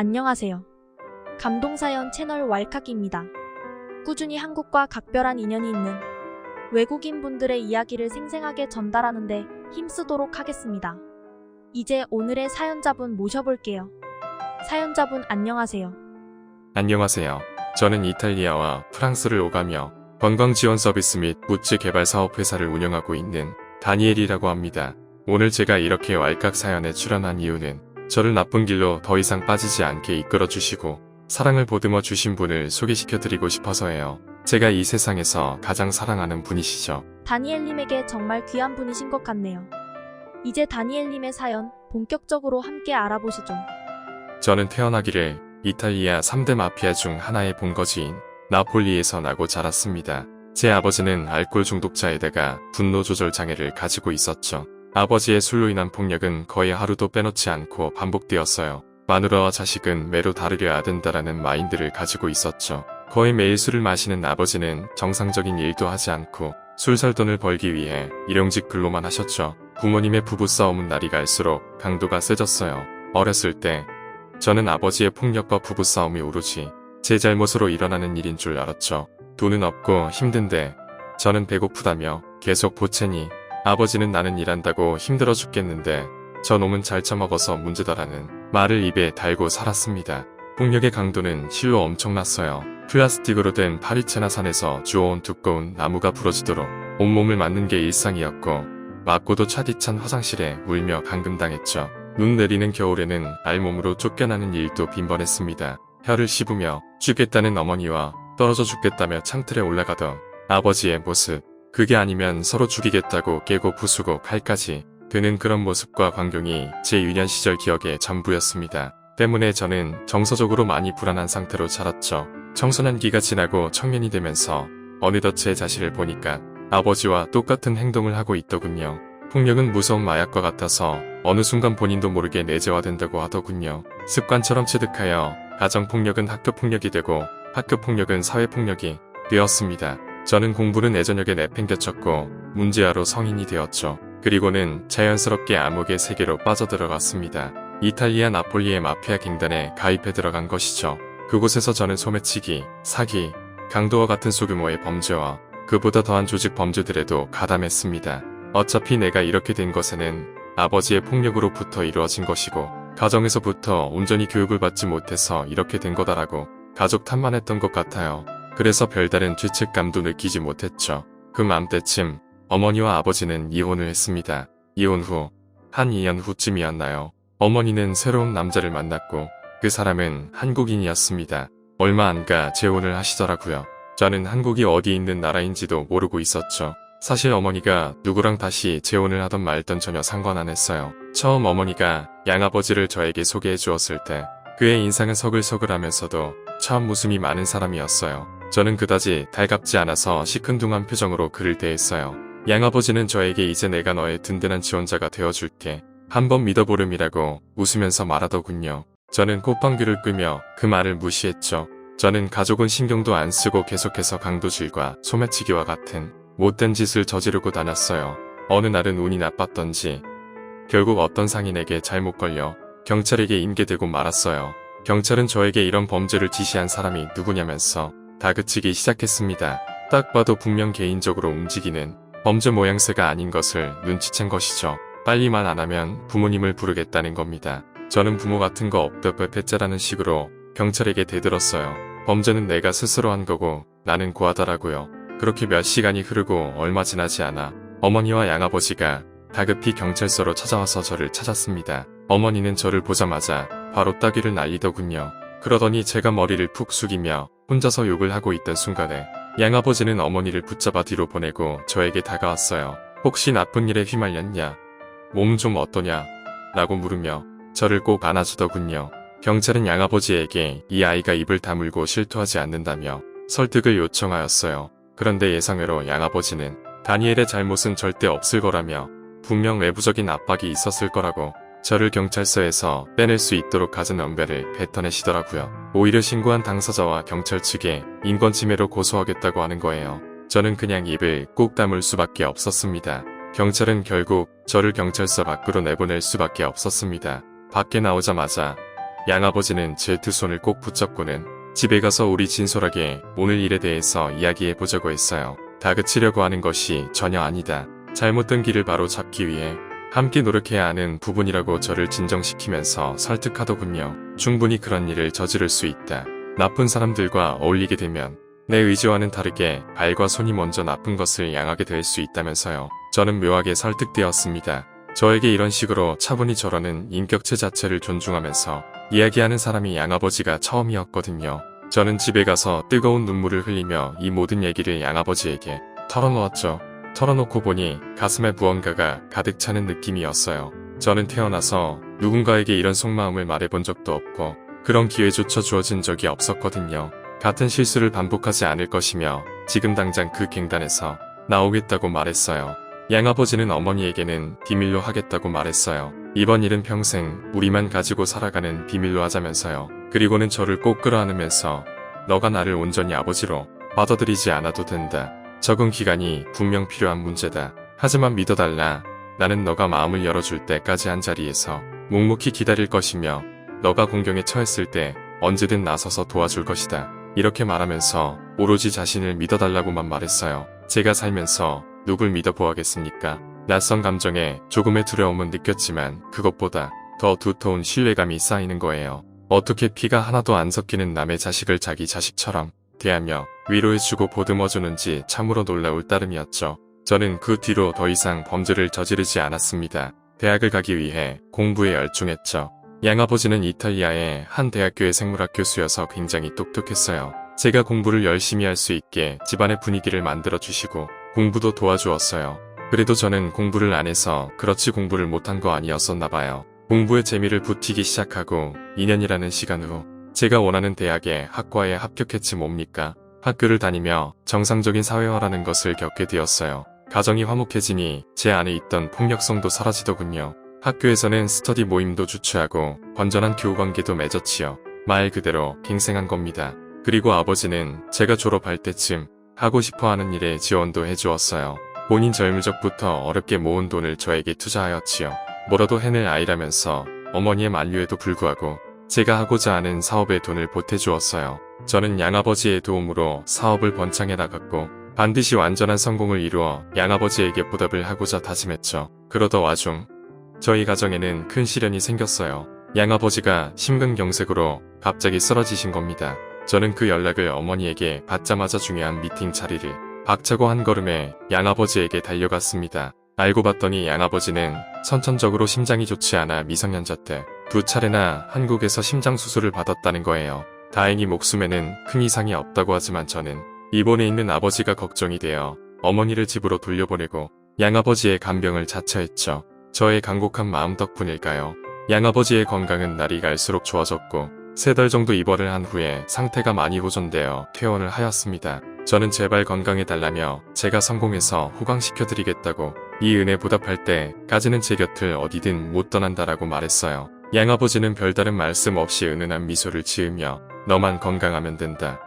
안녕하세요. 감동사연 채널 왈칵입니다. 꾸준히 한국과 각별한 인연이 있는 외국인 분들의 이야기를 생생하게 전달하는데 힘쓰도록 하겠습니다. 이제 오늘의 사연자분 모셔볼게요. 사연자분 안녕하세요. 안녕하세요. 저는 이탈리아와 프랑스를 오가며 관광 지원 서비스 및 굿즈 개발 사업 회사를 운영하고 있는 다니엘이라고 합니다. 오늘 제가 이렇게 왈칵 사연에 출연한 이유는 저를 나쁜 길로 더 이상 빠지지 않게 이끌어 주시고 사랑을 보듬어 주신 분을 소개시켜 드리고 싶어서예요. 제가 이 세상에서 가장 사랑하는 분이시죠. 다니엘님에게 정말 귀한 분이신 것 같네요. 이제 다니엘님의 사연 본격적으로 함께 알아보시죠. 저는 태어나기를 이탈리아 3대 마피아 중 하나의 본거지인 나폴리에서 나고 자랐습니다. 제 아버지는 알코올 중독자에다가 분노 조절 장애를 가지고 있었죠. 아버지의 술로 인한 폭력은 거의 하루도 빼놓지 않고 반복되었어요. 마누라와 자식은 매로 다르려야 된다라는 마인드를 가지고 있었죠. 거의 매일 술을 마시는 아버지는 정상적인 일도 하지 않고 술 살 돈을 벌기 위해 일용직 근로만 하셨죠. 부모님의 부부싸움은 날이 갈수록 강도가 세졌어요. 어렸을 때 저는 아버지의 폭력과 부부싸움이 오로지 제 잘못으로 일어나는 일인 줄 알았죠. 돈은 없고 힘든데 저는 배고프다며 계속 보채니 아버지는 나는 일한다고 힘들어 죽겠는데 저 놈은 잘 처먹어서 문제다라는 말을 입에 달고 살았습니다. 폭력의 강도는 실로 엄청났어요. 플라스틱으로 된 파리채나 산에서 주워온 두꺼운 나무가 부러지도록 온몸을 맞는 게 일상이었고 맞고도 차디찬 화장실에 울며 감금당했죠. 눈 내리는 겨울에는 알몸으로 쫓겨나는 일도 빈번했습니다. 혀를 씹으며 죽겠다는 어머니와 떨어져 죽겠다며 창틀에 올라가던 아버지의 모습, 그게 아니면 서로 죽이겠다고 깨고 부수고 칼까지 되는 그런 모습과 광경이 제 유년 시절 기억의 전부였습니다. 때문에 저는 정서적으로 많이 불안한 상태로 자랐죠. 청소년기가 지나고 청년이 되면서 어느덧 제 자신을 보니까 아버지와 똑같은 행동을 하고 있더군요. 폭력은 무서운 마약과 같아서 어느 순간 본인도 모르게 내재화된다고 하더군요. 습관처럼 체득하여 가정폭력은 학교폭력이 되고 학교폭력은 사회폭력이 되었습니다. 저는 공부는 예전역에 내팽겨쳤고 문제아로 성인이 되었죠. 그리고는 자연스럽게 암흑의 세계로 빠져들어갔습니다. 이탈리아 나폴리의 마피아 갱단에 가입해 들어간 것이죠. 그곳에서 저는 소매치기, 사기, 강도와 같은 소규모의 범죄와 그보다 더한 조직 범죄들에도 가담했습니다. 어차피 내가 이렇게 된 것에는 아버지의 폭력으로부터 이루어진 것이고 가정에서부터 온전히 교육을 받지 못해서 이렇게 된 거다라고 가족 탓만 했던 것 같아요. 그래서 별다른 죄책감도 느끼지 못했죠. 그 맘때쯤 어머니와 아버지는 이혼을 했습니다. 이혼 후 한 2년 후쯤이었나요. 어머니는 새로운 남자를 만났고 그 사람은 한국인이었습니다. 얼마 안 가 재혼을 하시더라고요. 저는 한국이 어디 있는 나라인지도 모르고 있었죠. 사실 어머니가 누구랑 다시 재혼을 하던 말던 전혀 상관 안 했어요. 처음 어머니가 양아버지를 저에게 소개해 주었을 때 그의 인상은 서글서글하면서도 참 웃음이 많은 사람이었어요. 저는 그다지 달갑지 않아서 시큰둥한 표정으로 그를 대했어요. 양아버지는 저에게 이제 내가 너의 든든한 지원자가 되어줄게. 한번 믿어보렴이라고 웃으면서 말하더군요. 저는 콧방귀를 끄며 그 말을 무시했죠. 저는 가족은 신경도 안 쓰고 계속해서 강도질과 소매치기와 같은 못된 짓을 저지르고 다녔어요. 어느 날은 운이 나빴던지 결국 어떤 상인에게 잘못 걸려 경찰에게 인계되고 말았어요. 경찰은 저에게 이런 범죄를 지시한 사람이 누구냐면서 다그치기 시작했습니다. 딱 봐도 분명 개인적으로 움직이는 범죄 모양새가 아닌 것을 눈치챈 것이죠. 빨리 말 안 하면 부모님을 부르겠다는 겁니다. 저는 부모 같은 거 없다 빼빼째라는 식으로 경찰에게 대들었어요. 범죄는 내가 스스로 한 거고 나는 고하다라고요. 그렇게 몇 시간이 흐르고 얼마 지나지 않아 어머니와 양아버지가 다급히 경찰서로 찾아와서 저를 찾았습니다. 어머니는 저를 보자마자 바로 따귀를 날리더군요. 그러더니 제가 머리를 푹 숙이며 혼자서 욕을 하고 있던 순간에 양아버지는 어머니를 붙잡아 뒤로 보내고 저에게 다가왔어요. 혹시 나쁜 일에 휘말렸냐? 몸 좀 어떠냐? 라고 물으며 저를 꼭 안아주더군요. 경찰은 양아버지에게 이 아이가 입을 다물고 실토하지 않는다며 설득을 요청하였어요. 그런데 예상외로 양아버지는 다니엘의 잘못은 절대 없을 거라며 분명 외부적인 압박이 있었을 거라고 저를 경찰서에서 빼낼 수 있도록 갖은 엄배를 뱉어내시더라고요. 오히려 신고한 당사자와 경찰 측에 인권침해로 고소하겠다고 하는 거예요. 저는 그냥 입을 꾹 다물 수밖에 없었습니다. 경찰은 결국 저를 경찰서 밖으로 내보낼 수밖에 없었습니다. 밖에 나오자마자 양아버지는 제 두 손을 꼭 붙잡고는 집에 가서 우리 진솔하게 오늘 일에 대해서 이야기해 보자고 했어요. 다그치려고 하는 것이 전혀 아니다. 잘못된 길을 바로 잡기 위해 함께 노력해야 하는 부분이라고 저를 진정시키면서 설득하더군요. 충분히 그런 일을 저지를 수 있다. 나쁜 사람들과 어울리게 되면 내 의지와는 다르게 발과 손이 먼저 나쁜 것을 향하게 될 수 있다면서요. 저는 묘하게 설득되었습니다. 저에게 이런 식으로 차분히 저러는 인격체 자체를 존중하면서 이야기하는 사람이 양아버지가 처음이었거든요. 저는 집에 가서 뜨거운 눈물을 흘리며 이 모든 얘기를 양아버지에게 털어놓았죠. 털어놓고 보니 가슴에 무언가가 가득 차는 느낌이었어요. 저는 태어나서 누군가에게 이런 속마음을 말해본 적도 없고 그런 기회조차 주어진 적이 없었거든요. 같은 실수를 반복하지 않을 것이며 지금 당장 그 갱단에서 나오겠다고 말했어요. 양아버지는 어머니에게는 비밀로 하겠다고 말했어요. 이번 일은 평생 우리만 가지고 살아가는 비밀로 하자면서요. 그리고는 저를 꼭 끌어안으면서 너가 나를 온전히 아버지로 받아들이지 않아도 된다. 적응 기간이 분명 필요한 문제다. 하지만 믿어달라. 나는 너가 마음을 열어줄 때까지 한 자리에서 묵묵히 기다릴 것이며 너가 공경에 처했을 때 언제든 나서서 도와줄 것이다. 이렇게 말하면서 오로지 자신을 믿어달라고만 말했어요. 제가 살면서 누굴 믿어보아겠습니까? 낯선 감정에 조금의 두려움은 느꼈지만 그것보다 더 두터운 신뢰감이 쌓이는 거예요. 어떻게 피가 하나도 안 섞이는 남의 자식을 자기 자식처럼 대하며 위로해주고 보듬어주는지 참으로 놀라울 따름이었죠. 저는 그 뒤로 더 이상 범죄를 저지르지 않았습니다. 대학을 가기 위해 공부에 열중했죠. 양아버지는 이탈리아의 한 대학교의 생물학 교수여서 굉장히 똑똑했어요. 제가 공부를 열심히 할 수 있게 집안의 분위기를 만들어주시고 공부도 도와주었어요. 그래도 저는 공부를 안 해서 그렇지 공부를 못한 거 아니었었나 봐요. 공부에 재미를 붙이기 시작하고 2년이라는 시간 후 제가 원하는 대학에 학과에 합격했지 뭡니까? 학교를 다니며 정상적인 사회화라는 것을 겪게 되었어요. 가정이 화목해지니 제 안에 있던 폭력성도 사라지더군요. 학교에서는 스터디 모임도 주최하고 건전한 교우관계도 맺었지요. 말 그대로 갱생한 겁니다. 그리고 아버지는 제가 졸업할 때쯤 하고 싶어하는 일에 지원도 해주었어요. 본인 젊을 적부터 어렵게 모은 돈을 저에게 투자하였지요. 뭐라도 해낼 아이라면서 어머니의 만류에도 불구하고 제가 하고자 하는 사업에 돈을 보태주었어요. 저는 양아버지의 도움으로 사업을 번창해 나갔고 반드시 완전한 성공을 이루어 양아버지에게 보답을 하고자 다짐했죠. 그러던 와중 저희 가정에는 큰 시련이 생겼어요. 양아버지가 심근경색으로 갑자기 쓰러지신 겁니다. 저는 그 연락을 어머니에게 받자마자 중요한 미팅 자리를 박차고 한 걸음에 양아버지에게 달려갔습니다. 알고 봤더니 양아버지는 선천적으로 심장이 좋지 않아 미성년자 때 2차례나 한국에서 심장 수술을 받았다는 거예요. 다행히 목숨에는 큰 이상이 없다고 하지만 저는 일본에 있는 아버지가 걱정이 되어 어머니를 집으로 돌려보내고 양아버지의 간병을 자처했죠. 저의 간곡한 마음 덕분일까요? 양아버지의 건강은 날이 갈수록 좋아졌고 3달 정도 입원을 한 후에 상태가 많이 호전되어 퇴원을 하였습니다. 저는 제발 건강해달라며 제가 성공해서 호강시켜드리겠다고 이 은혜 보답할 때까지는 제 곁을 어디든 못 떠난다라고 말했어요. 양아버지는 별다른 말씀 없이 은은한 미소를 지으며 너만 건강하면 된다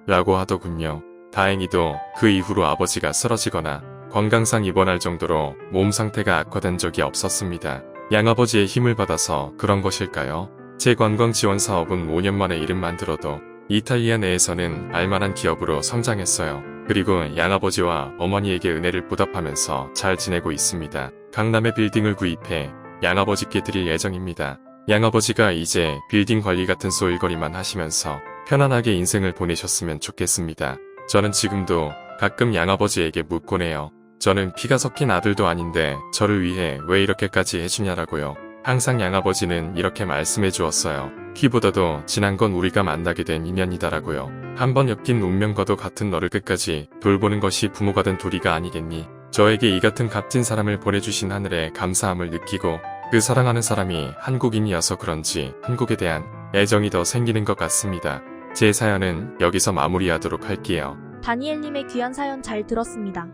라고 하더군요. 다행히도 그 이후로 아버지가 쓰러지거나 건강상 입원할 정도로 몸 상태가 악화된 적이 없었습니다. 양아버지의 힘을 받아서 그런 것일까요? 제 관광 지원 사업은 5년 만에 이름만 들어도 이탈리아 내에서는 알만한 기업으로 성장했어요. 그리고 양아버지와 어머니에게 은혜를 보답하면서 잘 지내고 있습니다. 강남에 빌딩을 구입해 양아버지께 드릴 예정입니다. 양아버지가 이제 빌딩 관리 같은 쏠거리만 하시면서 편안하게 인생을 보내셨으면 좋겠습니다. 저는 지금도 가끔 양아버지에게 묻곤 해요. 저는 피가 섞인 아들도 아닌데 저를 위해 왜 이렇게까지 해주냐라고요. 항상 양아버지는 이렇게 말씀해 주었어요. 피보다도 진한 건 우리가 만나게 된 인연이다라고요. 한번 엮인 운명과도 같은 너를 끝까지 돌보는 것이 부모가 된 도리가 아니겠니? 저에게 이 같은 값진 사람을 보내주신 하늘에 감사함을 느끼고 그 사랑하는 사람이 한국인이어서 그런지 한국에 대한 애정이 더 생기는 것 같습니다. 제 사연은 여기서 마무리하도록 할게요. 다니엘님의 귀한 사연 잘 들었습니다.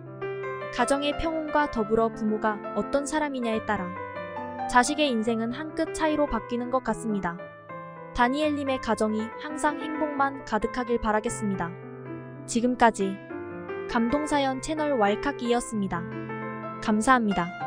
가정의 평온과 더불어 부모가 어떤 사람이냐에 따라 자식의 인생은 한 끗 차이로 바뀌는 것 같습니다. 다니엘님의 가정이 항상 행복만 가득하길 바라겠습니다. 지금까지 감동사연 채널 왈칵이었습니다. 감사합니다.